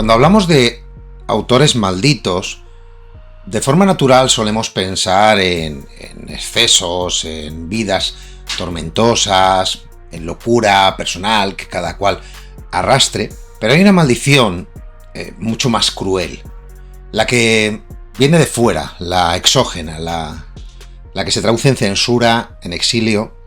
Cuando hablamos de autores malditos, de forma natural solemos pensar en excesos, en vidas tormentosas, en locura personal que cada cual arrastre, pero hay una maldición mucho más cruel, la que viene de fuera, la exógena, la que se traduce en censura, en exilio,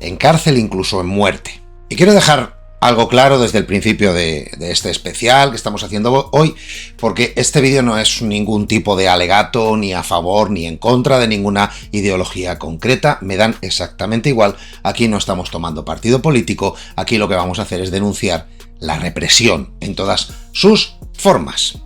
en cárcel, incluso en muerte. Y quiero dejar algo claro desde el principio de este especial que estamos haciendo hoy, porque este vídeo no es ningún tipo de alegato, ni a favor ni en contra de ninguna ideología concreta, me dan exactamente igual. Aquí no estamos tomando partido político, aquí lo que vamos a hacer es denunciar la represión en todas sus formas.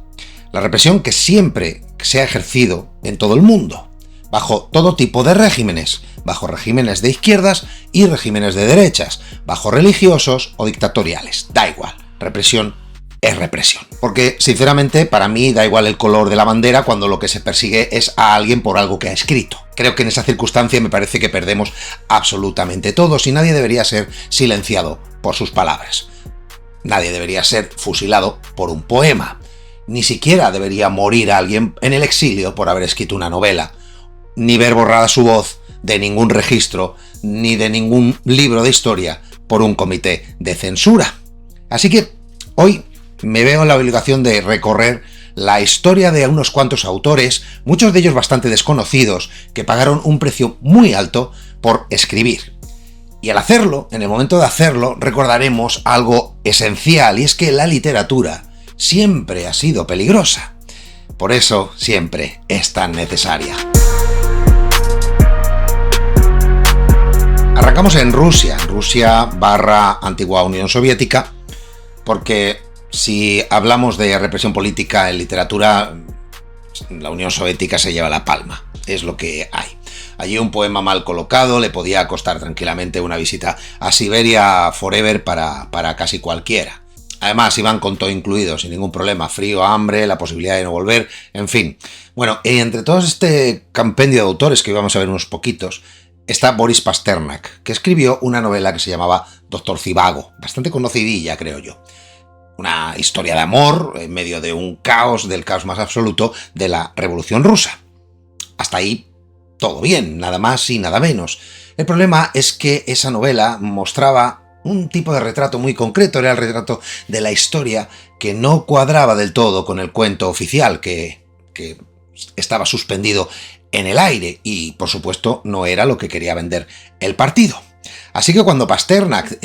La represión que siempre se ha ejercido en todo el mundo, bajo todo tipo de regímenes, bajo regímenes de izquierdas y regímenes de derechas, bajo religiosos o dictatoriales, da igual, represión es represión. Porque, sinceramente, para mí da igual el color de la bandera cuando lo que se persigue es a alguien por algo que ha escrito. Creo que en esa circunstancia me parece que perdemos absolutamente todos y nadie debería ser silenciado por sus palabras. Nadie debería ser fusilado por un poema. Ni siquiera debería morir alguien en el exilio por haber escrito una novela, ni ver borrada su voz de ningún registro, ni de ningún libro de historia por un comité de censura. Así que hoy me veo en la obligación de recorrer la historia de unos cuantos autores, muchos de ellos bastante desconocidos, que pagaron un precio muy alto por escribir. Y al hacerlo, en el momento de hacerlo, recordaremos algo esencial, y es que la literatura siempre ha sido peligrosa. Por eso siempre es tan necesaria. Arrancamos en Rusia / antigua Unión Soviética, porque si hablamos de represión política en literatura, la Unión Soviética se lleva la palma, es lo que hay. Allí un poema mal colocado le podía costar tranquilamente una visita a Siberia Forever para casi cualquiera. Además iban con todo incluido, sin ningún problema, frío, hambre, la posibilidad de no volver, en fin. Bueno, entre todos este compendio de autores, que vamos a ver unos poquitos, está Boris Pasternak, que escribió una novela que se llamaba Doctor Zhivago, bastante conocidilla, creo yo. Una historia de amor en medio de un caos, del caos más absoluto de la Revolución Rusa. Hasta ahí todo bien, nada más y nada menos. El problema es que esa novela mostraba un tipo de retrato muy concreto, era el retrato de la historia que no cuadraba del todo con el cuento oficial que estaba suspendido en el aire y, por supuesto, no era lo que quería vender el partido. Así que cuando Pasternak,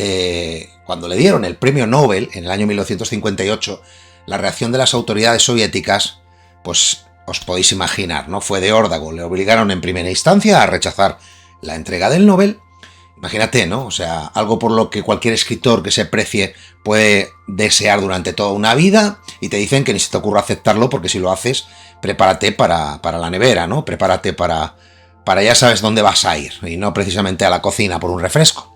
cuando le dieron el premio Nobel en el año 1958, la reacción de las autoridades soviéticas, pues os podéis imaginar, ¿no? Fue de órdago. Le obligaron en primera instancia a rechazar la entrega del Nobel. Imagínate, ¿no? O sea, algo por lo que cualquier escritor que se precie puede desear durante toda una vida y te dicen que ni se te ocurra aceptarlo porque si lo haces, prepárate para la nevera, ¿no? Prepárate para ya sabes dónde vas a ir y no precisamente a la cocina por un refresco.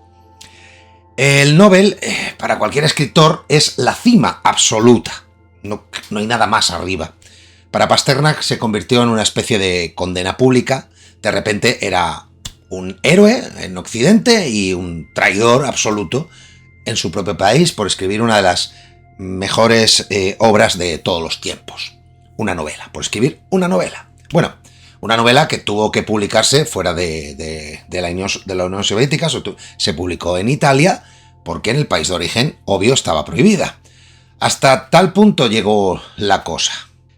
El Nobel, para cualquier escritor, es la cima absoluta. No hay nada más arriba. Para Pasternak se convirtió en una especie de condena pública. De repente era un héroe en Occidente y un traidor absoluto en su propio país por escribir una de las mejores obras de todos los tiempos. Una novela, por escribir una novela. Bueno, una novela que tuvo que publicarse fuera de la Unión Soviética, se publicó en Italia, porque en el país de origen, obvio, estaba prohibida. Hasta tal punto llegó la cosa.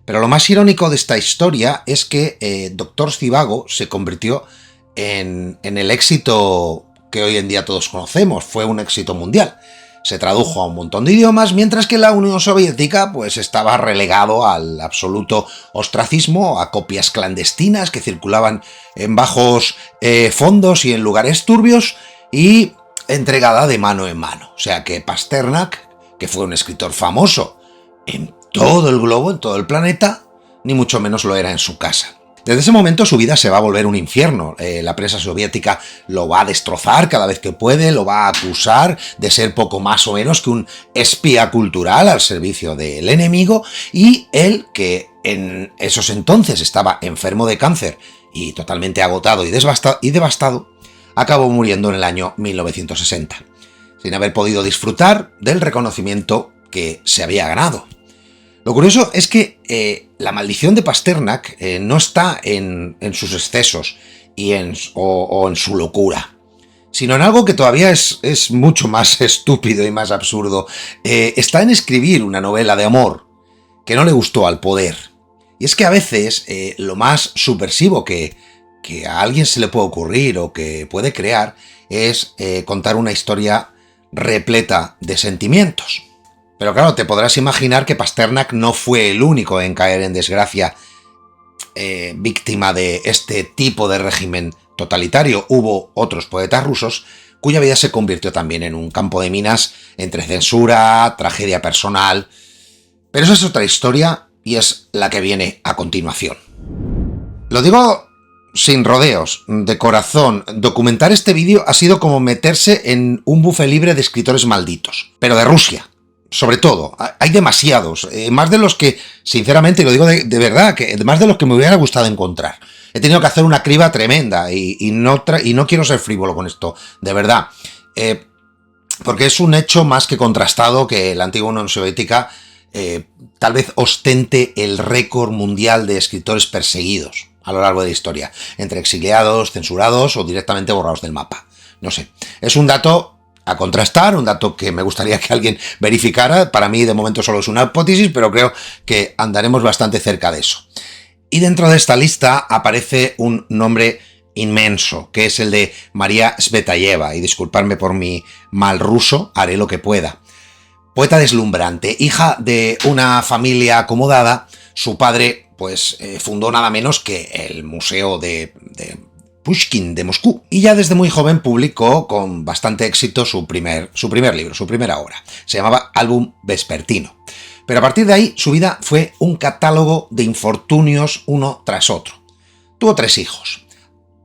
Pero lo más irónico de esta historia es que Doctor Zhivago se convirtió en el éxito que hoy en día todos conocemos, fue un éxito mundial. Se tradujo a un montón de idiomas, mientras que la Unión Soviética pues estaba relegado al absoluto ostracismo, a copias clandestinas que circulaban en bajos fondos y en lugares turbios y entregada de mano en mano. O sea que Pasternak, que fue un escritor famoso en todo el globo, en todo el planeta, ni mucho menos lo era en su casa. Desde ese momento su vida se va a volver un infierno. La prensa soviética lo va a destrozar cada vez que puede, lo va a acusar de ser poco más o menos que un espía cultural al servicio del enemigo, y él, que en esos entonces estaba enfermo de cáncer y totalmente agotado y devastado, acabó muriendo en el año 1960, sin haber podido disfrutar del reconocimiento que se había ganado. Lo curioso es que la maldición de Pasternak no está en sus excesos o en su locura, sino en algo que todavía es mucho más estúpido y más absurdo. Está en escribir una novela de amor que no le gustó al poder. Y es que a veces lo más subversivo que a alguien se le puede ocurrir o que puede crear es contar una historia repleta de sentimientos. Pero claro, te podrás imaginar que Pasternak no fue el único en caer en desgracia víctima de este tipo de régimen totalitario. Hubo otros poetas rusos cuya vida se convirtió también en un campo de minas entre censura, tragedia personal. Pero esa es otra historia y es la que viene a continuación. Lo digo sin rodeos, de corazón. Documentar este vídeo ha sido como meterse en un buffet libre de escritores malditos, pero de Rusia. Sobre todo, hay demasiados, más de los que, sinceramente, y lo digo de verdad, que más de los que me hubiera gustado encontrar. He tenido que hacer una criba tremenda y no quiero ser frívolo con esto, de verdad. Porque es un hecho más que contrastado que la antigua Unión Soviética tal vez ostente el récord mundial de escritores perseguidos a lo largo de la historia, entre exiliados, censurados o directamente borrados del mapa. No sé, es un dato a contrastar, un dato que me gustaría que alguien verificara. Para mí de momento solo es una hipótesis, pero creo que andaremos bastante cerca de eso. Y dentro de esta lista aparece un nombre inmenso, que es el de María Tsvetajeva, y disculpadme por mi mal ruso, haré lo que pueda. Poeta deslumbrante, hija de una familia acomodada, su padre pues fundó nada menos que el Museo de Pushkin de Moscú, y ya desde muy joven publicó con bastante éxito su primer libro, su primera obra. Se llamaba Álbum Vespertino. Pero a partir de ahí su vida fue un catálogo de infortunios uno tras otro. Tuvo 3 hijos.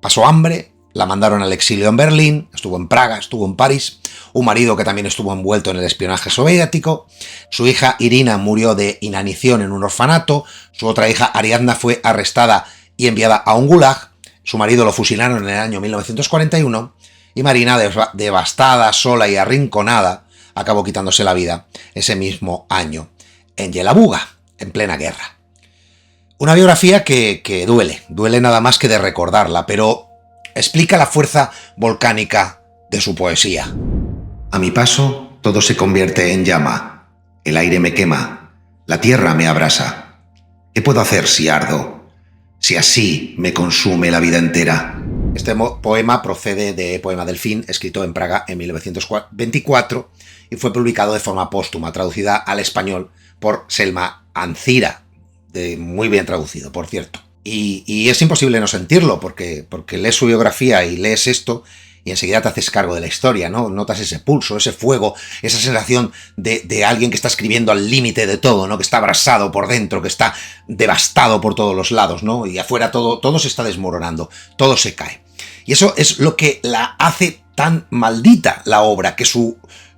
Pasó hambre, la mandaron al exilio en Berlín, estuvo en Praga, estuvo en París, un marido que también estuvo envuelto en el espionaje soviético, su hija Irina murió de inanición en un orfanato, su otra hija Ariadna fue arrestada y enviada a un gulag, su marido lo fusilaron en el año 1941 y Marina, devastada, sola y arrinconada, acabó quitándose la vida ese mismo año en Yelabuga, en plena guerra. Una biografía que duele nada más que de recordarla, pero explica la fuerza volcánica de su poesía. A mi paso, todo se convierte en llama. El aire me quema. La tierra me abrasa. ¿Qué puedo hacer si ardo? Si así me consume la vida entera. Este poema procede de Poema del Fin, escrito en Praga en 1924 y fue publicado de forma póstuma, traducida al español por Selma Ancira. Muy bien traducido, por cierto. Y es imposible no sentirlo, porque lees su biografía y lees esto y enseguida te haces cargo de la historia, ¿no? Notas ese pulso, ese fuego, esa sensación de alguien que está escribiendo al límite de todo, ¿no? Que está abrasado por dentro, que está devastado por todos los lados, ¿no? Y afuera todo se está desmoronando, todo se cae. Y eso es lo que la hace tan maldita, la obra, que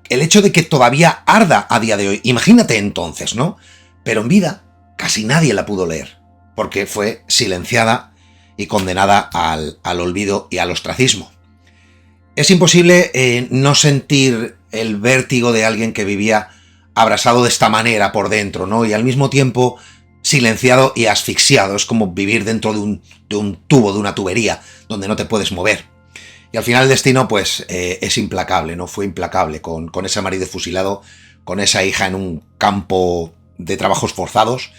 el hecho de que todavía arda a día de hoy. Imagínate entonces, ¿no? Pero en vida casi nadie la pudo leer, porque fue silenciada y condenada al olvido y al ostracismo. Es imposible no sentir el vértigo de alguien que vivía abrasado de esta manera por dentro, ¿no? Y al mismo tiempo silenciado y asfixiado. Es como vivir dentro de un tubo, de una tubería, donde no te puedes mover. Y al final el destino, pues, es implacable, ¿no? Fue implacable con ese marido fusilado, con esa hija en un campo de trabajos forzados,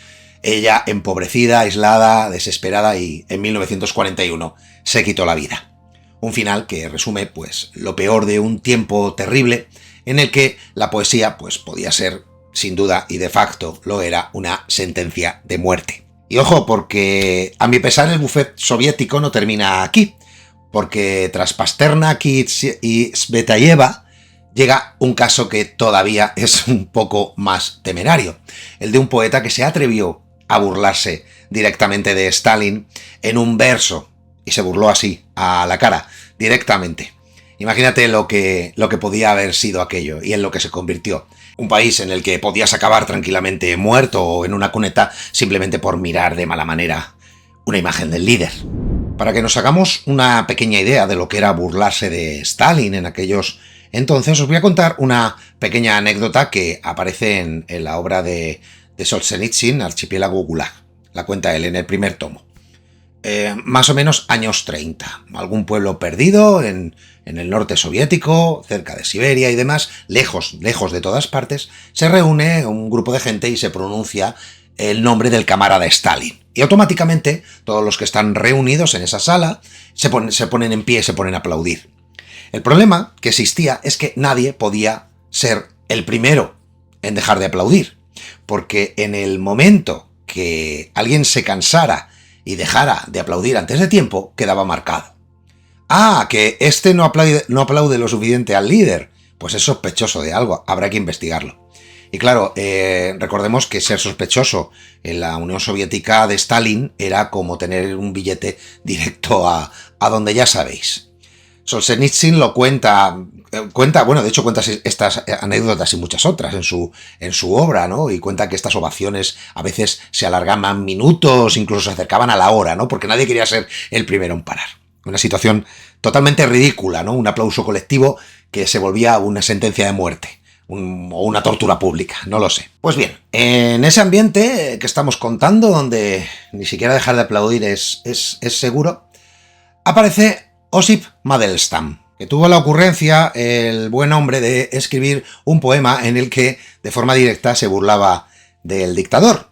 ella empobrecida, aislada, desesperada, y en 1941 se quitó la vida. Un final que resume, pues, lo peor de un tiempo terrible en el que la poesía, pues, podía ser, sin duda y de facto lo era, una sentencia de muerte. Y ojo, porque a mi pesar el buffet soviético no termina aquí, porque tras Pasternak y Tsvetajeva llega un caso que todavía es un poco más temerario, el de un poeta que se atrevió a burlarse directamente de Stalin en un verso, y se burló así, a la cara, directamente. Imagínate lo que podía haber sido aquello y en lo que se convirtió. Un país en el que podías acabar tranquilamente muerto o en una cuneta simplemente por mirar de mala manera una imagen del líder. Para que nos hagamos una pequeña idea de lo que era burlarse de Stalin en aquellos entonces, os voy a contar una pequeña anécdota que aparece en la obra de de Solzhenitsyn, Archipiélago Gulag. La cuenta él en el primer tomo. Más o menos años 30. Algún pueblo perdido en el norte soviético, cerca de Siberia y demás, lejos de todas partes, se reúne un grupo de gente y se pronuncia el nombre del camarada Stalin. Y automáticamente todos los que están reunidos en esa sala se ponen en pie y se ponen a aplaudir. El problema que existía es que nadie podía ser el primero en dejar de aplaudir, porque en el momento que alguien se cansara y dejara de aplaudir antes de tiempo, quedaba marcado. Ah, que este no aplaude lo suficiente al líder, pues es sospechoso de algo, habrá que investigarlo. Y claro, recordemos que ser sospechoso en la Unión Soviética de Stalin era como tener un billete directo a donde ya sabéis. Solzhenitsyn lo cuenta, de hecho cuenta estas anécdotas y muchas otras en su obra, ¿no? Y cuenta que estas ovaciones a veces se alargaban minutos, incluso se acercaban a la hora, ¿no? Porque nadie quería ser el primero en parar. Una situación totalmente ridícula, ¿no? Un aplauso colectivo que se volvía una sentencia de muerte. O una tortura pública, no lo sé. Pues bien, en ese ambiente que estamos contando, donde ni siquiera dejar de aplaudir es seguro, aparece Osip Mandelstam, que tuvo la ocurrencia, el buen hombre, de escribir un poema en el que de forma directa se burlaba del dictador.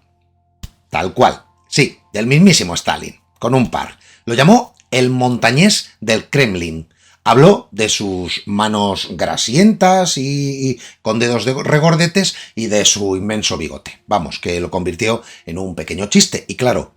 Tal cual, sí, del mismísimo Stalin, con un par. Lo llamó el montañés del Kremlin. Habló de sus manos grasientas y con dedos regordetes y de su inmenso bigote. Vamos, que lo convirtió en un pequeño chiste. Y claro,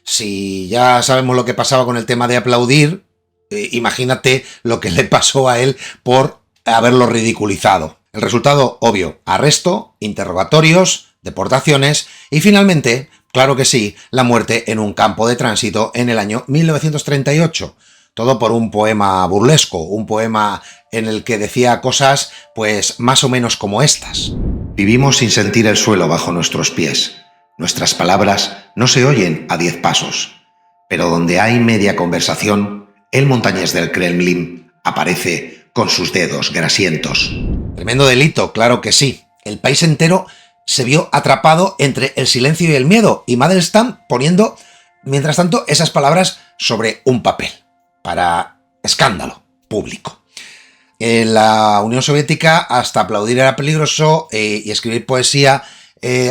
si ya sabemos lo que pasaba con el tema de aplaudir, imagínate lo que le pasó a él por haberlo ridiculizado. El resultado, obvio, arresto, interrogatorios, deportaciones y finalmente, claro que sí, la muerte en un campo de tránsito en el año 1938. Todo por un poema burlesco, un poema en el que decía cosas, pues, más o menos como estas. Vivimos sin sentir el suelo bajo nuestros pies. Nuestras palabras no se oyen a 10 pasos. Pero donde hay media conversación, el montañés del Kremlin aparece con sus dedos grasientos. Tremendo delito, claro que sí. El país entero se vio atrapado entre el silencio y el miedo, y Mandelstam poniendo, mientras tanto, esas palabras sobre un papel, para escándalo público. En la Unión Soviética hasta aplaudir era peligroso y escribir poesía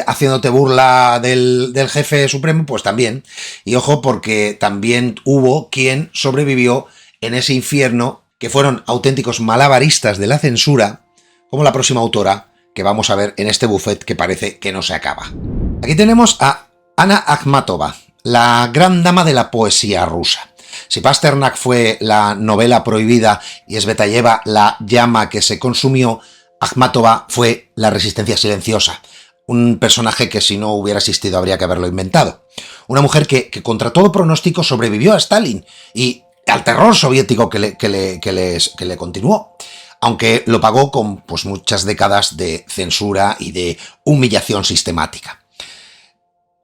haciéndote burla del jefe supremo, pues también. Y ojo, porque también hubo quien sobrevivió en ese infierno, que fueron auténticos malabaristas de la censura, como la próxima autora que vamos a ver en este buffet que parece que no se acaba. Aquí tenemos a Anna Akhmatova, la gran dama de la poesía rusa. Si Pasternak fue la novela prohibida y Svetaeva la llama que se consumió, Akhmatova fue la resistencia silenciosa. Un personaje que si no hubiera existido habría que haberlo inventado. Una mujer que contra todo pronóstico sobrevivió a Stalin y al terror soviético que le continuó, aunque lo pagó con pues muchas décadas de censura y de humillación sistemática.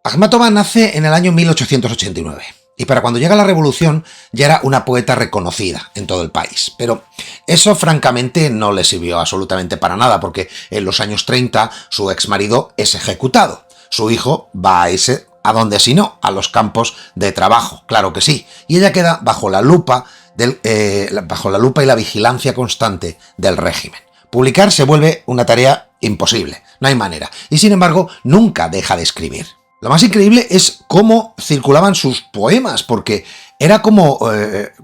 Akhmatova nace en el año 1889. Y para cuando llega la revolución ya era una poeta reconocida en todo el país. Pero eso francamente no le sirvió absolutamente para nada, porque en los años 30 su exmarido es ejecutado. Su hijo va a irse a donde si no, a los campos de trabajo, claro que sí. Y ella queda bajo la lupa y la vigilancia constante del régimen. Publicar se vuelve una tarea imposible, no hay manera. Y sin embargo, nunca deja de escribir. Lo más increíble es cómo circulaban sus poemas, porque era como,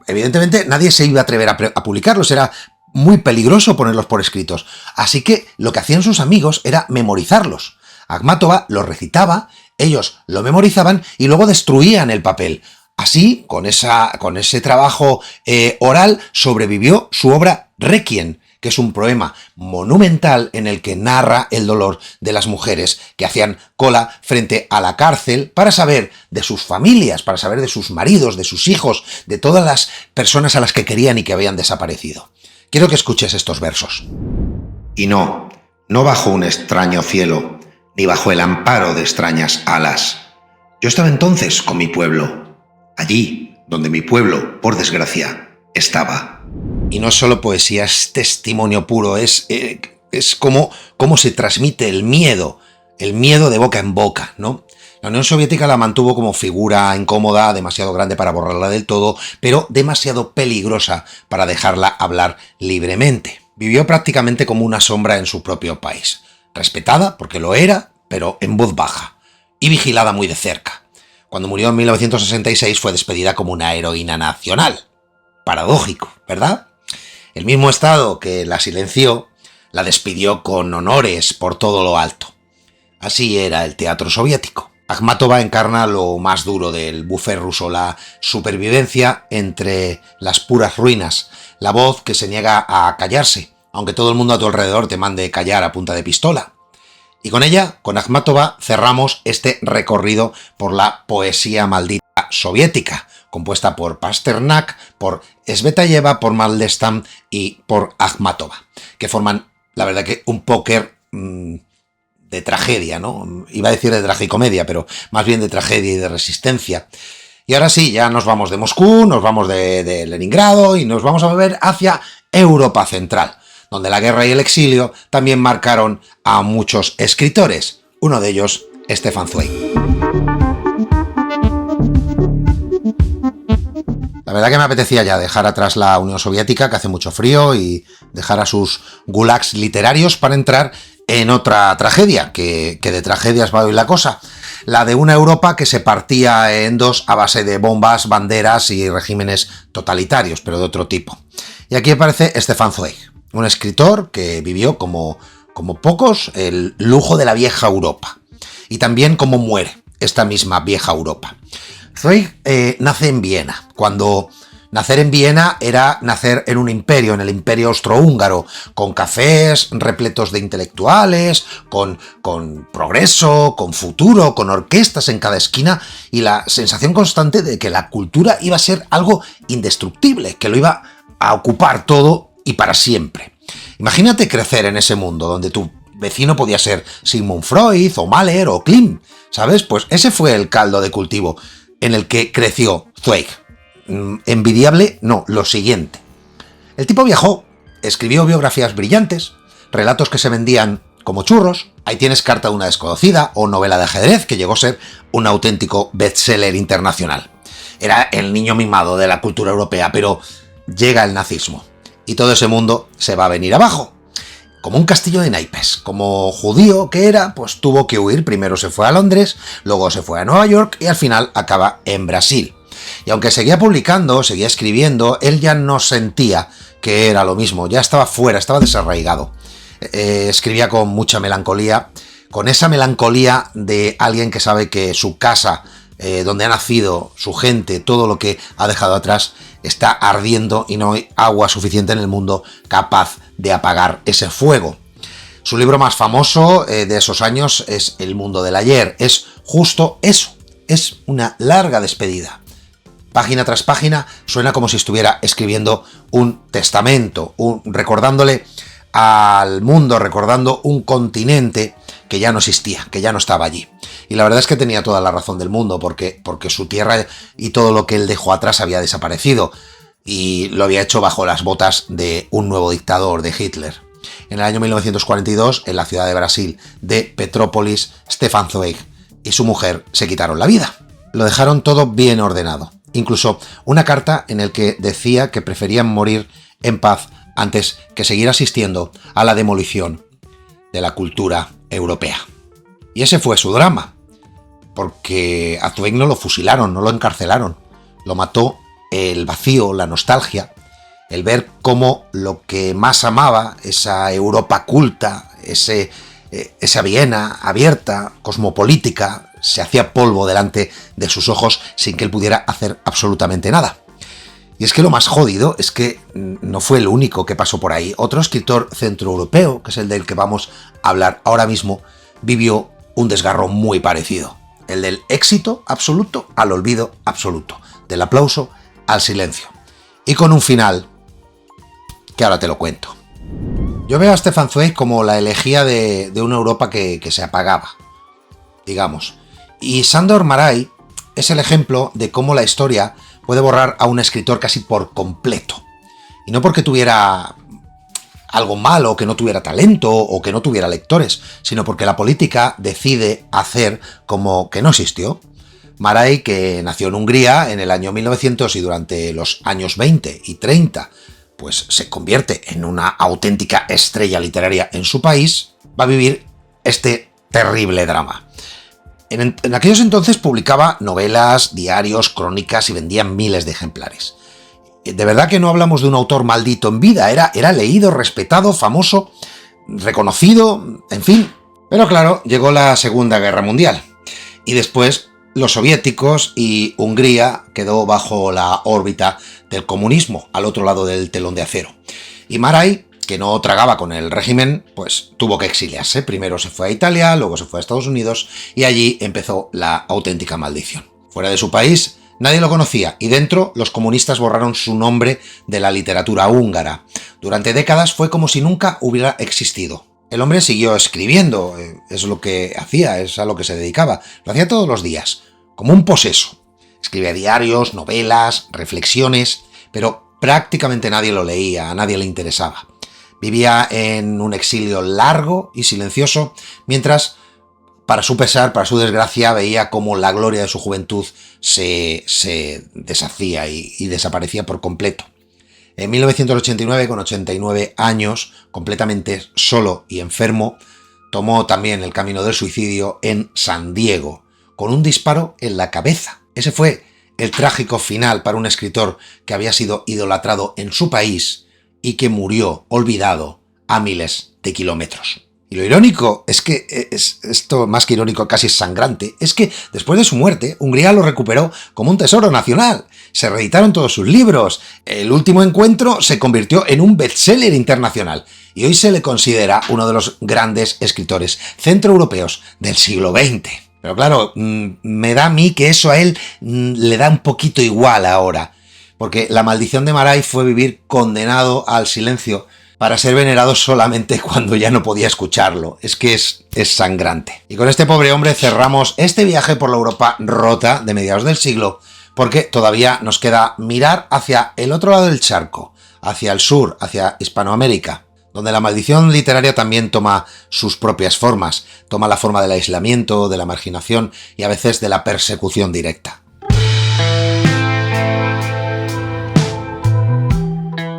evidentemente, nadie se iba a atrever a publicarlos, era muy peligroso ponerlos por escritos. Así que lo que hacían sus amigos era memorizarlos. Akhmatova los recitaba, ellos lo memorizaban y luego destruían el papel. Así, con ese trabajo oral, sobrevivió su obra Requiem, que es un poema monumental en el que narra el dolor de las mujeres que hacían cola frente a la cárcel para saber de sus familias, para saber de sus maridos, de sus hijos, de todas las personas a las que querían y que habían desaparecido. Quiero que escuches estos versos. Y no bajo un extraño cielo, ni bajo el amparo de extrañas alas. Yo estaba entonces con mi pueblo, allí donde mi pueblo, por desgracia, estaba. Y no es solo poesía, es testimonio puro, es cómo se transmite el miedo el miedo de boca en boca, ¿no? La Unión Soviética la mantuvo como figura incómoda, demasiado grande para borrarla del todo, pero demasiado peligrosa para dejarla hablar libremente. Vivió prácticamente como una sombra en su propio país. Respetada, porque lo era, pero en voz baja. Y vigilada muy de cerca. Cuando murió en 1966 fue despedida como una heroína nacional. Paradójico, ¿verdad? El mismo Estado que la silenció, la despidió con honores por todo lo alto. Así era el teatro soviético. Akhmatova encarna lo más duro del bufet ruso, la supervivencia entre las puras ruinas, la voz que se niega a callarse, aunque todo el mundo a tu alrededor te mande callar a punta de pistola. Y con ella, con Akhmatova, cerramos este recorrido por la poesía maldita soviética, compuesta por Pasternak, por Svetaeva, por Mandelstam y por Akhmatova, que forman, la verdad, que un póker de tragedia, ¿no? Iba a decir de tragicomedia, pero más bien de tragedia y de resistencia. Y ahora sí, ya nos vamos de Moscú, nos vamos de Leningrado y nos vamos a mover hacia Europa Central, donde la guerra y el exilio también marcaron a muchos escritores. Uno de ellos, Stefan Zweig. La verdad que me apetecía ya dejar atrás la Unión Soviética, que hace mucho frío, y dejar a sus gulags literarios para entrar en otra tragedia, que de tragedias va hoy la cosa. La de una Europa que se partía en dos a base de bombas, banderas y regímenes totalitarios, pero de otro tipo. Y aquí aparece Stefan Zweig, un escritor que vivió como pocos el lujo de la vieja Europa. Y también cómo muere esta misma vieja Europa. Zweig nace en Viena, cuando nacer en Viena era nacer en un imperio, en el imperio austrohúngaro, con cafés repletos de intelectuales, con progreso, con futuro, con orquestas en cada esquina y la sensación constante de que la cultura iba a ser algo indestructible, que lo iba a ocupar todo y para siempre. Imagínate crecer en ese mundo donde tu vecino podía ser Sigmund Freud o Mahler o Klimt, ¿sabes? Pues ese fue el caldo de cultivo en el que creció Zweig. Envidiable, no, lo siguiente. El tipo viajó, escribió biografías brillantes, relatos que se vendían como churros, ahí tienes Carta de una desconocida o novela de ajedrez que llegó a ser un auténtico bestseller internacional. Era el niño mimado de la cultura europea, pero llega el nazismo y todo ese mundo se va a venir abajo. Como un castillo de naipes. Como judío que era, pues tuvo que huir. Primero se fue a Londres, luego se fue a Nueva York y al final acaba en Brasil. Y aunque seguía publicando, seguía escribiendo, él ya no sentía que era lo mismo, ya estaba fuera, estaba desarraigado. Escribía con mucha melancolía, con esa melancolía de alguien que sabe que su casa, donde ha nacido, su gente, todo lo que ha dejado atrás, está ardiendo y no hay agua suficiente en el mundo capaz de apagar ese fuego. Su libro más famoso de esos años es El mundo del ayer. Es justo eso, es una larga despedida. Página tras página suena como si estuviera escribiendo un testamento, recordándole al mundo, recordando un continente que ya no existía, que ya no estaba allí. Y la verdad es que tenía toda la razón del mundo, porque su tierra y todo lo que él dejó atrás había desaparecido, y lo había hecho bajo las botas de un nuevo dictador, de Hitler. En el año 1942, en la ciudad de Brasil de Petrópolis, Stefan Zweig y su mujer se quitaron la vida. Lo dejaron todo bien ordenado. Incluso una carta en la que decía que preferían morir en paz antes que seguir asistiendo a la demolición de la cultura europea. Y ese fue su drama, porque a Zweig no lo fusilaron, no lo encarcelaron, lo mató el vacío, la nostalgia, el ver cómo lo que más amaba, esa Europa culta, esa Viena abierta, cosmopolítica, se hacía polvo delante de sus ojos sin que él pudiera hacer absolutamente nada. Y es que lo más jodido es que no fue el único que pasó por ahí. Otro escritor centroeuropeo, que es el del que vamos a hablar ahora mismo, vivió un desgarro muy parecido. El del éxito absoluto al olvido absoluto. Del aplauso al silencio. Y con un final que ahora te lo cuento. Yo veo a Stefan Zweig como la elegía de una Europa que se apagaba, digamos. Y Sándor Márai es el ejemplo de cómo la historia puede borrar a un escritor casi por completo. Y no porque tuviera algo malo, que no tuviera talento o que no tuviera lectores, sino porque la política decide hacer como que no existió. Márai, que nació en Hungría en el año 1900 y durante los años 20 y 30, pues se convierte en una auténtica estrella literaria en su país, va a vivir este terrible drama. En aquellos entonces publicaba novelas, diarios, crónicas y vendía miles de ejemplares. De verdad que no hablamos de un autor maldito en vida, era leído, respetado, famoso, reconocido, en fin. Pero claro, llegó la Segunda Guerra Mundial y después los soviéticos y Hungría quedó bajo la órbita del comunismo, al otro lado del telón de acero. Y Márai, que no tragaba con el régimen, pues tuvo que exiliarse. Primero se fue a Italia, luego se fue a Estados Unidos y allí empezó la auténtica maldición. Fuera de su país nadie lo conocía y dentro los comunistas borraron su nombre de la literatura húngara. Durante décadas fue como si nunca hubiera existido. El hombre siguió escribiendo, es lo que hacía, es a lo que se dedicaba. Lo hacía todos los días, como un poseso. Escribía diarios, novelas, reflexiones, pero prácticamente nadie lo leía, a nadie le interesaba. Vivía en un exilio largo y silencioso, mientras, para su pesar, para su desgracia, veía cómo la gloria de su juventud se deshacía y desaparecía por completo. En 1989, con 89 años, completamente solo y enfermo, tomó también el camino del suicidio en San Diego, con un disparo en la cabeza. Ese fue el trágico final para un escritor que había sido idolatrado en su país y que murió olvidado a miles de kilómetros. Y lo irónico es que, esto más que irónico, casi es sangrante, es que después de su muerte, Hungría lo recuperó como un tesoro nacional. Se reeditaron todos sus libros. El último encuentro se convirtió en un bestseller internacional y hoy se le considera uno de los grandes escritores centroeuropeos del siglo XX. Pero claro, me da a mí que eso a él le da un poquito igual ahora, porque la maldición de Márai fue vivir condenado al silencio para ser venerado solamente cuando ya no podía escucharlo. Es que es sangrante. Y con este pobre hombre cerramos este viaje por la Europa rota de mediados del siglo, porque todavía nos queda mirar hacia el otro lado del charco, hacia el sur, hacia Hispanoamérica, donde la maldición literaria también toma sus propias formas, toma la forma del aislamiento, de la marginación y a veces de la persecución directa.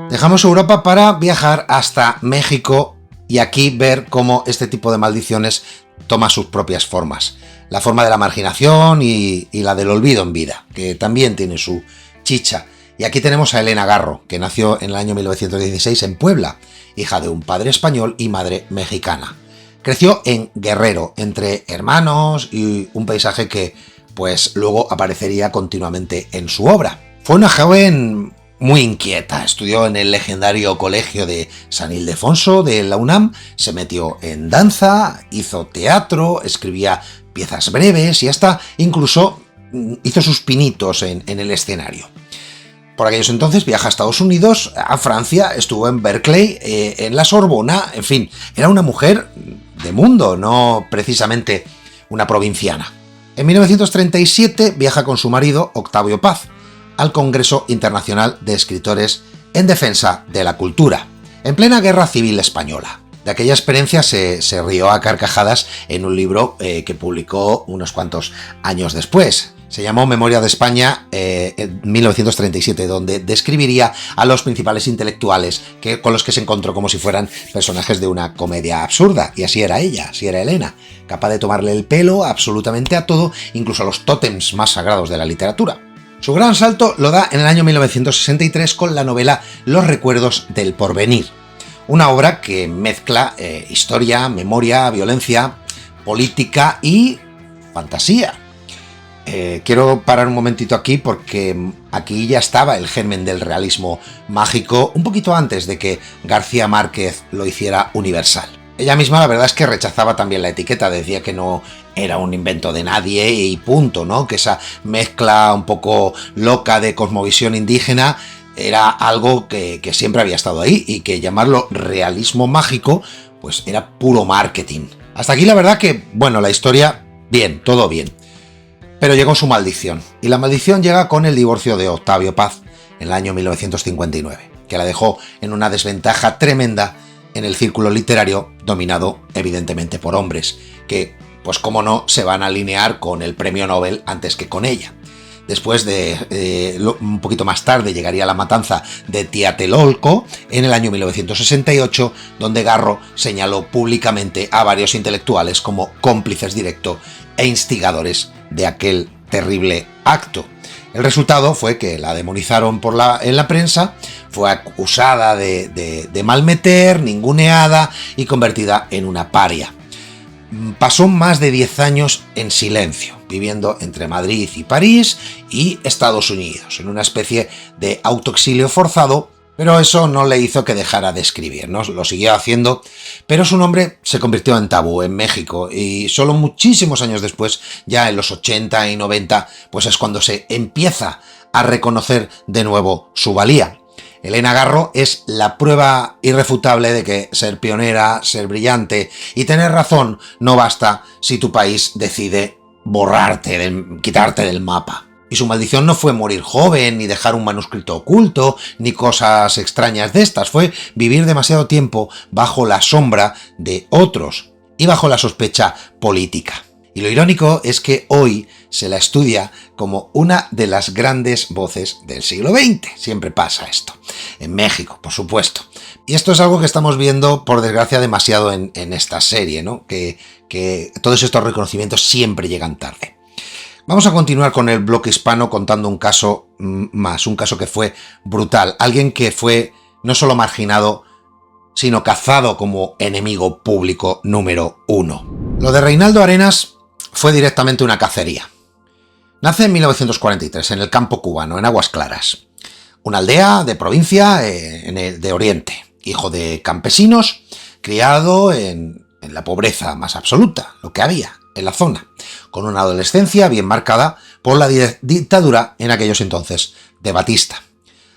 Dejamos Europa para viajar hasta México y aquí ver cómo este tipo de maldiciones toma sus propias formas. La forma de la marginación y la del olvido en vida, que también tiene su chicha. Y aquí tenemos a Elena Garro, que nació en el año 1916 en Puebla, hija de un padre español y madre mexicana. Creció en Guerrero, entre hermanos y un paisaje que, pues, luego aparecería continuamente en su obra. Fue una joven muy inquieta, estudió en el legendario colegio de San Ildefonso de la UNAM, se metió en danza, hizo teatro, escribía piezas breves y hasta incluso hizo sus pinitos en el escenario. Por aquellos entonces viaja a Estados Unidos, a Francia, estuvo en Berkeley, en la Sorbona, en fin, era una mujer de mundo, no precisamente una provinciana. En 1937 viaja con su marido, Octavio Paz, al Congreso Internacional de Escritores en Defensa de la Cultura, en plena Guerra Civil Española. De aquella experiencia se rió a carcajadas en un libro que publicó unos cuantos años después. Se llamó Memoria de España en 1937, donde describiría a los principales intelectuales con los que se encontró como si fueran personajes de una comedia absurda. Y así era ella, así era Elena, capaz de tomarle el pelo absolutamente a todo, incluso a los tótems más sagrados de la literatura. Su gran salto lo da en el año 1963 con la novela Los recuerdos del porvenir, una obra que mezcla historia, memoria, violencia, política y fantasía. Quiero parar un momentito aquí porque aquí ya estaba el germen del realismo mágico un poquito antes de que García Márquez lo hiciera universal. Ella misma la verdad es que rechazaba también la etiqueta, decía que no era un invento de nadie y punto, ¿no? Que esa mezcla un poco loca de cosmovisión indígena era algo que siempre había estado ahí y que llamarlo realismo mágico pues era puro marketing. Hasta aquí la verdad que, bueno, la historia, bien, todo bien. Pero llegó su maldición, y la maldición llega con el divorcio de Octavio Paz en el año 1959, que la dejó en una desventaja tremenda en el círculo literario dominado evidentemente por hombres, que, pues como no, se van a alinear con el premio Nobel antes que con ella. Después un poquito más tarde llegaría la matanza de Tlatelolco en el año 1968, donde Garro señaló públicamente a varios intelectuales como cómplices directos e instigadores de aquel terrible acto. El resultado fue que la demonizaron en la prensa, fue acusada de malmeter, ninguneada y convertida en una paria. Pasó más de 10 años en silencio, viviendo entre Madrid y París y Estados Unidos, en una especie de autoexilio forzado, pero eso no le hizo que dejara de escribir, ¿no? Lo siguió haciendo, pero su nombre se convirtió en tabú en México y solo muchísimos años después, ya en los 80 y 90, pues es cuando se empieza a reconocer de nuevo su valía. Elena Garro es la prueba irrefutable de que ser pionera, ser brillante y tener razón no basta si tu país decide quitarte del mapa. Y su maldición no fue morir joven, ni dejar un manuscrito oculto, ni cosas extrañas de estas. Fue vivir demasiado tiempo bajo la sombra de otros y bajo la sospecha política. Y lo irónico es que hoy se la estudia como una de las grandes voces del siglo XX. Siempre pasa esto. En México, por supuesto. Y esto es algo que estamos viendo, por desgracia, demasiado en esta serie, ¿no? Que todos estos reconocimientos siempre llegan tarde. Vamos a continuar con el bloque hispano contando un caso más, un caso que fue brutal. Alguien que fue no solo marginado, sino cazado como enemigo público número 1. Lo de Reinaldo Arenas fue directamente una cacería. Nace en 1943 en el campo cubano, en Aguas Claras, una aldea de provincia de Oriente, hijo de campesinos, criado en la pobreza más absoluta, lo que había en la zona, con una adolescencia bien marcada por la dictadura en aquellos entonces de Batista.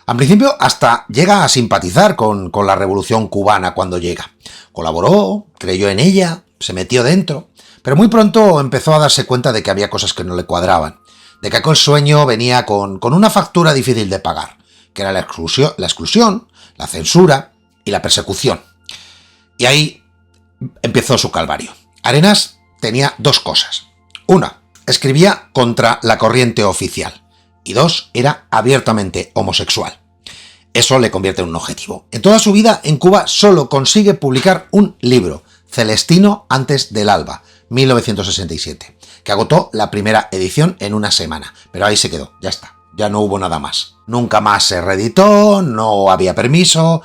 Al principio hasta llega a simpatizar con la revolución cubana cuando llega. Colaboró, creyó en ella, se metió dentro, pero muy pronto empezó a darse cuenta de que había cosas que no le cuadraban, de que aquel sueño venía con una factura difícil de pagar, que era la exclusión, la censura y la persecución. Y ahí empezó su calvario. Arenas tenía dos cosas. Una, escribía contra la corriente oficial. Y dos, era abiertamente homosexual. Eso le convierte en un objetivo. En toda su vida en Cuba solo consigue publicar un libro, Celestino antes del alba, 1967, que agotó la primera edición en una semana. Pero ahí se quedó, ya está, ya no hubo nada más. Nunca más se reeditó, no había permiso,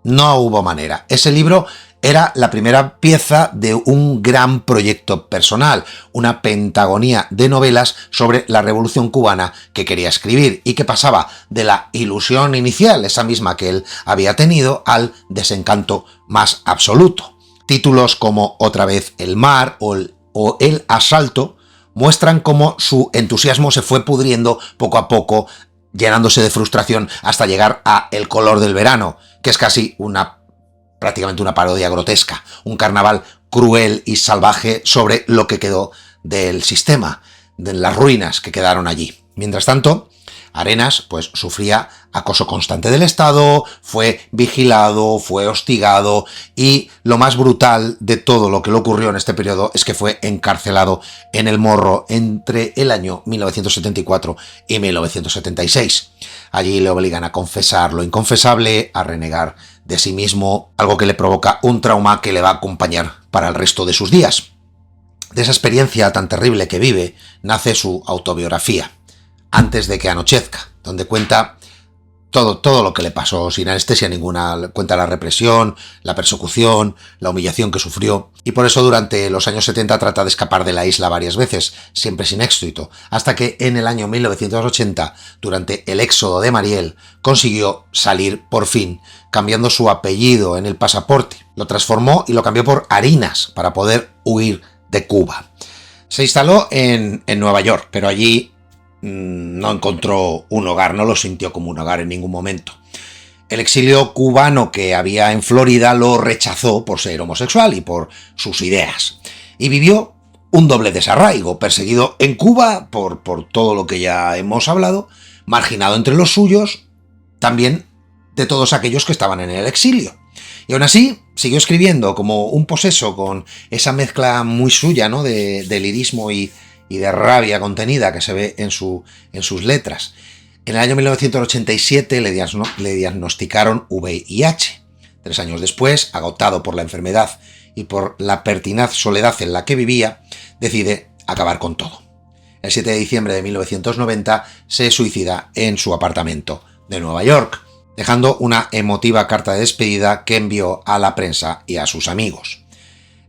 no hubo manera. Ese libro era la primera pieza de un gran proyecto personal, una pentagonía de novelas sobre la Revolución Cubana que quería escribir y que pasaba de la ilusión inicial, esa misma que él había tenido, al desencanto más absoluto. Títulos como Otra vez el mar o El asalto muestran cómo su entusiasmo se fue pudriendo poco a poco, llenándose de frustración hasta llegar a El color del verano, que es casi prácticamente una parodia grotesca, un carnaval cruel y salvaje sobre lo que quedó del sistema, de las ruinas que quedaron allí. Mientras tanto, Arenas pues sufría acoso constante del Estado, fue vigilado, fue hostigado y lo más brutal de todo lo que le ocurrió en este periodo es que fue encarcelado en El Morro entre el año 1974 y 1976. Allí le obligan a confesar lo inconfesable, a renegar de sí mismo, algo que le provoca un trauma que le va a acompañar para el resto de sus días. De esa experiencia tan terrible que vive, nace su autobiografía, Antes de que anochezca, donde cuenta todo lo que le pasó, sin anestesia ninguna. Cuenta la represión, la persecución, la humillación que sufrió, y por eso durante los años 70 trata de escapar de la isla varias veces, siempre sin éxito, hasta que en el año 1980, durante el éxodo de Mariel, consiguió salir por fin, cambiando su apellido en el pasaporte. Lo transformó y lo cambió por Arenas para poder huir de Cuba. Se instaló en Nueva York, pero allí no encontró un hogar, no lo sintió como un hogar en ningún momento. El exilio cubano que había en Florida lo rechazó por ser homosexual y por sus ideas. Y vivió un doble desarraigo, perseguido en Cuba por todo lo que ya hemos hablado, marginado entre los suyos, también de todos aquellos que estaban en el exilio. Y aún así, siguió escribiendo como un poseso con esa mezcla muy suya, ¿no? de lirismo y de rabia contenida que se ve en sus letras. En el año 1987 le diagnosticaron VIH. 3 años después, agotado por la enfermedad y por la pertinaz soledad en la que vivía, decide acabar con todo. El 7 de diciembre de 1990 se suicida en su apartamento de Nueva York, dejando una emotiva carta de despedida que envió a la prensa y a sus amigos.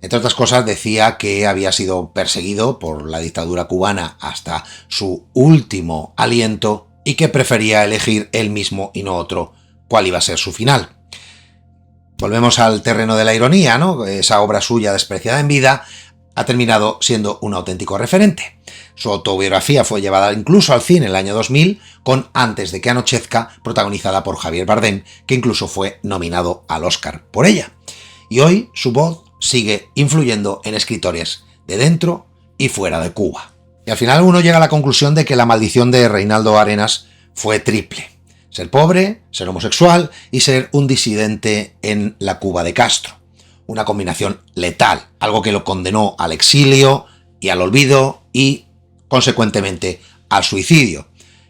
Entre otras cosas, decía que había sido perseguido por la dictadura cubana hasta su último aliento y que prefería elegir él mismo y no otro cuál iba a ser su final. Volvemos al terreno de la ironía, ¿no? Esa obra suya despreciada en vida ha terminado siendo un auténtico referente. Su autobiografía fue llevada incluso al cine en el año 2000 con Antes de que anochezca, protagonizada por Javier Bardem, que incluso fue nominado al Oscar por ella. Y hoy su voz sigue influyendo en escritores de dentro y fuera de Cuba. Y al final uno llega a la conclusión de que la maldición de Reinaldo Arenas fue triple: ser pobre, ser homosexual y ser un disidente en la Cuba de Castro. Una combinación letal, algo que lo condenó al exilio y al olvido y, consecuentemente, al suicidio.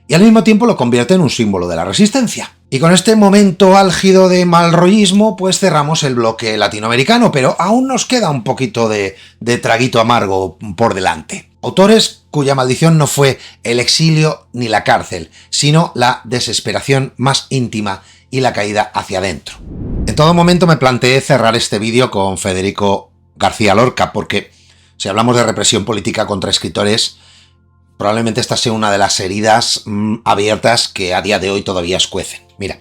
Y al mismo tiempo lo convierte en un símbolo de la resistencia. Y con este momento álgido de malrollismo, pues cerramos el bloque latinoamericano, pero aún nos queda un poquito de traguito amargo por delante. Autores cuya maldición no fue el exilio ni la cárcel, sino la desesperación más íntima y la caída hacia adentro. En todo momento me planteé cerrar este vídeo con Federico García Lorca, porque si hablamos de represión política contra escritores, probablemente esta sea una de las heridas abiertas que a día de hoy todavía escuecen. Mira,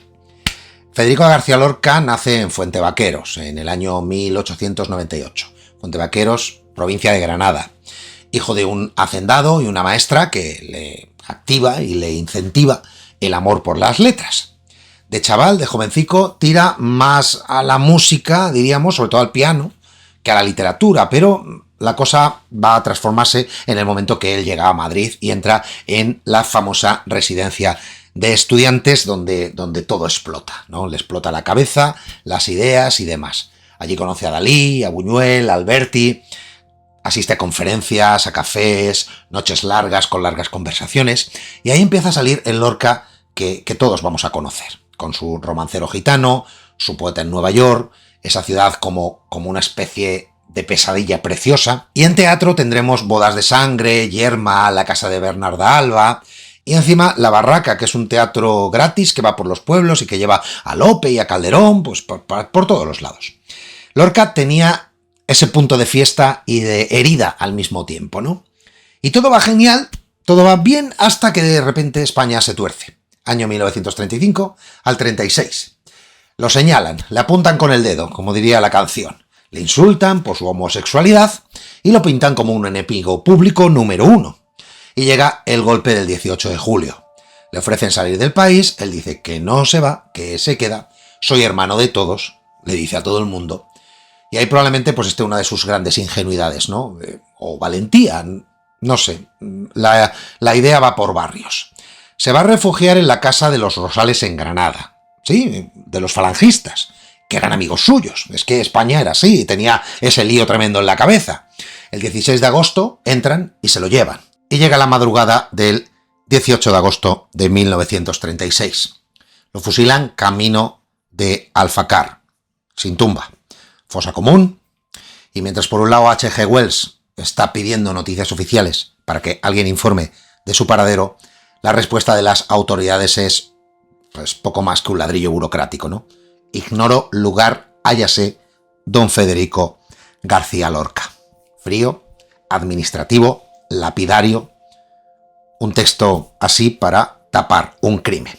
Federico García Lorca nace en Fuentevaqueros en el año 1898. Fuentevaqueros, provincia de Granada. Hijo de un hacendado y una maestra que le activa y le incentiva el amor por las letras. De chaval, de jovencico, tira más a la música, diríamos, sobre todo al piano, que a la literatura, pero la cosa va a transformarse en el momento que él llega a Madrid y entra en la famosa residencia de estudiantes donde todo explota, ¿no? Le explota la cabeza, las ideas y demás. Allí conoce a Dalí, a Buñuel, a Alberti, asiste a conferencias, a cafés, noches largas con largas conversaciones, y ahí empieza a salir el Lorca que todos vamos a conocer, con su romancero gitano, su poeta en Nueva York, esa ciudad como una especie de pesadilla preciosa. Y en teatro tendremos Bodas de Sangre, Yerma, La Casa de Bernarda Alba, y encima La Barraca, que es un teatro gratis que va por los pueblos y que lleva a Lope y a Calderón, pues por todos los lados. Lorca tenía ese punto de fiesta y de herida al mismo tiempo, ¿no? Y todo va genial, todo va bien, hasta que de repente España se tuerce. Año 1935 al 36. Lo señalan, le apuntan con el dedo, como diría la canción. Le insultan por su homosexualidad y lo pintan como un enemigo público número 1. Y llega el golpe del 18 de julio. Le ofrecen salir del país, él dice que no se va, que se queda. Soy hermano de todos, le dice a todo el mundo. Y ahí probablemente pues esté una de sus grandes ingenuidades, ¿no? O valentía, no sé. La idea va por barrios. Se va a refugiar en la casa de los Rosales en Granada, ¿sí? De los falangistas, que eran amigos suyos. Es que España era así, tenía ese lío tremendo en la cabeza. El 16 de agosto entran y se lo llevan. Y llega la madrugada del 18 de agosto de 1936. Lo fusilan camino de Alfacar, sin tumba, fosa común. Y mientras por un lado H.G. Wells está pidiendo noticias oficiales para que alguien informe de su paradero, la respuesta de las autoridades es pues poco más que un ladrillo burocrático, ¿no? Ignoro lugar, hállase don Federico García Lorca. Frío, administrativo, lapidario, un texto así para tapar un crimen.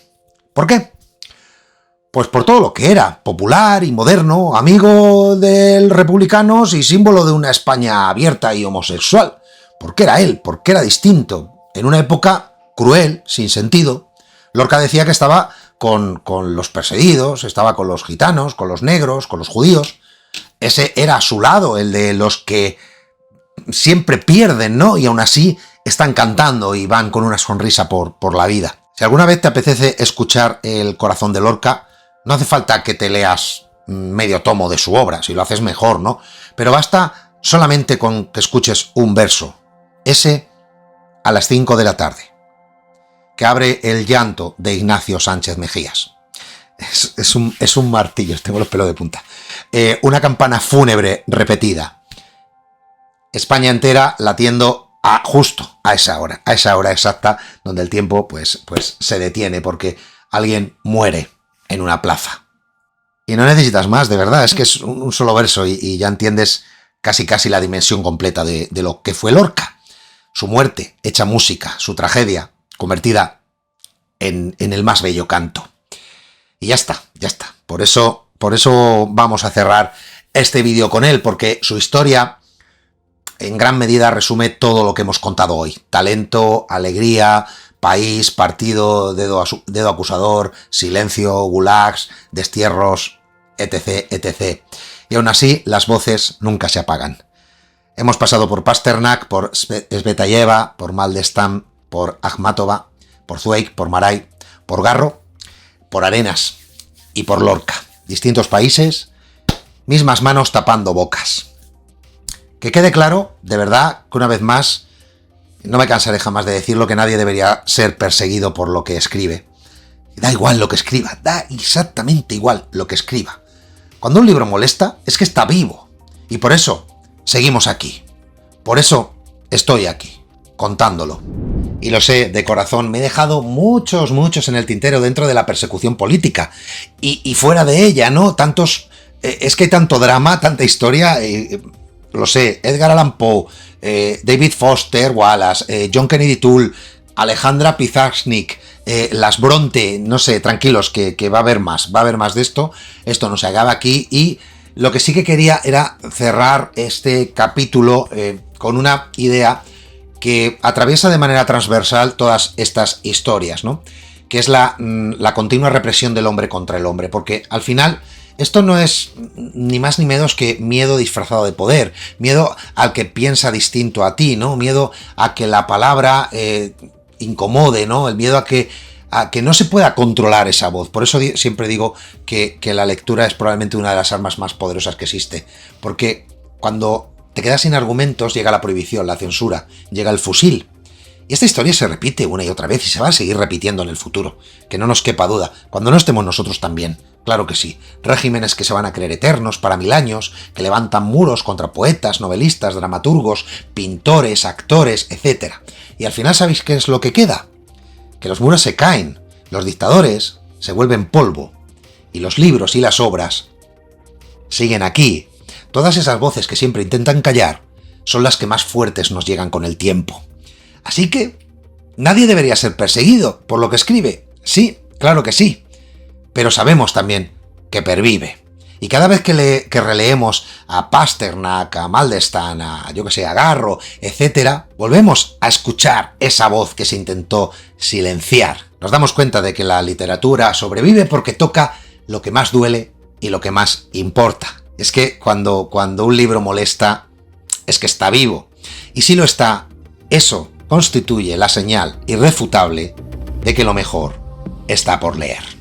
¿Por qué? Pues por todo lo que era, popular y moderno, amigo de republicanos y símbolo de una España abierta y homosexual. ¿Por qué era él? ¿Por qué era distinto? En una época cruel, sin sentido. Lorca decía que estaba con los perseguidos, estaba con los gitanos, con los negros, con los judíos. Ese era a su lado, el de los que siempre pierden, ¿no? Y aún así están cantando y van con una sonrisa por la vida. Si alguna vez te apetece escuchar el corazón de Lorca, no hace falta que te leas medio tomo de su obra, si lo haces mejor, ¿no? Pero basta solamente con que escuches un verso, ese a las 5 de la tarde, que abre el llanto de Ignacio Sánchez Mejías. Es un martillo, tengo los pelos de punta. Una campana fúnebre repetida. España entera latiendo justo a esa hora exacta, donde el tiempo pues se detiene porque alguien muere en una plaza. Y no necesitas más, de verdad, es que es un solo verso y ya entiendes casi la dimensión completa de lo que fue Lorca. Su muerte, hecha música, su tragedia, convertida en el más bello canto. Y ya está. Por eso vamos a cerrar este vídeo con él, porque su historia en gran medida resume todo lo que hemos contado hoy. Talento, alegría, país, partido, dedo acusador, silencio, gulags, destierros, etc. Y aún así, las voces nunca se apagan. Hemos pasado por Pasternak, por Svetaeva, por Mandelstam, por Akhmatova, por Zweig, por Maray, por Garro, por Arenas y por Lorca. Distintos países, mismas manos tapando bocas. Que quede claro, de verdad, que una vez más, no me cansaré jamás de decirlo, que nadie debería ser perseguido por lo que escribe. Da igual lo que escriba, da exactamente igual lo que escriba. Cuando un libro molesta, es que está vivo. Y por eso seguimos aquí. Por eso estoy aquí, contándolo. Y lo sé, de corazón, me he dejado muchos en el tintero dentro de la persecución política. Y fuera de ella, ¿no? Es que hay tanto drama, tanta historia. Lo sé, Edgar Allan Poe, David Foster Wallace, John Kennedy Toole, Alejandra Pizarnik, las Bronte, no sé, tranquilos, que va a haber más de esto. Esto no se acaba aquí y lo que sí que quería era cerrar este capítulo con una idea que atraviesa de manera transversal todas estas historias, ¿no? Que es la continua represión del hombre contra el hombre, porque al final esto no es ni más ni menos que miedo disfrazado de poder, miedo al que piensa distinto a ti, ¿no? Miedo a que la palabra incomode, ¿no? El miedo a que no se pueda controlar esa voz. Por eso siempre digo que la lectura es probablemente una de las armas más poderosas que existe, porque cuando te quedas sin argumentos llega la prohibición, la censura, llega el fusil. Y esta historia se repite una y otra vez y se va a seguir repitiendo en el futuro, que no nos quepa duda, cuando no estemos nosotros también. Claro que sí, regímenes que se van a creer eternos para 1000 años, que levantan muros contra poetas, novelistas, dramaturgos, pintores, actores, etc. Y al final, ¿sabéis qué es lo que queda? Que los muros se caen, los dictadores se vuelven polvo, y los libros y las obras siguen aquí. Todas esas voces que siempre intentan callar son las que más fuertes nos llegan con el tiempo. Así que nadie debería ser perseguido por lo que escribe. Sí, claro que sí. Pero sabemos también que pervive. Y cada vez que releemos a Pasternak, a Mandelstam, a Garro, etc., volvemos a escuchar esa voz que se intentó silenciar. Nos damos cuenta de que la literatura sobrevive porque toca lo que más duele y lo que más importa. Es que cuando un libro molesta, es que está vivo. Y si lo está, eso constituye la señal irrefutable de que lo mejor está por leer.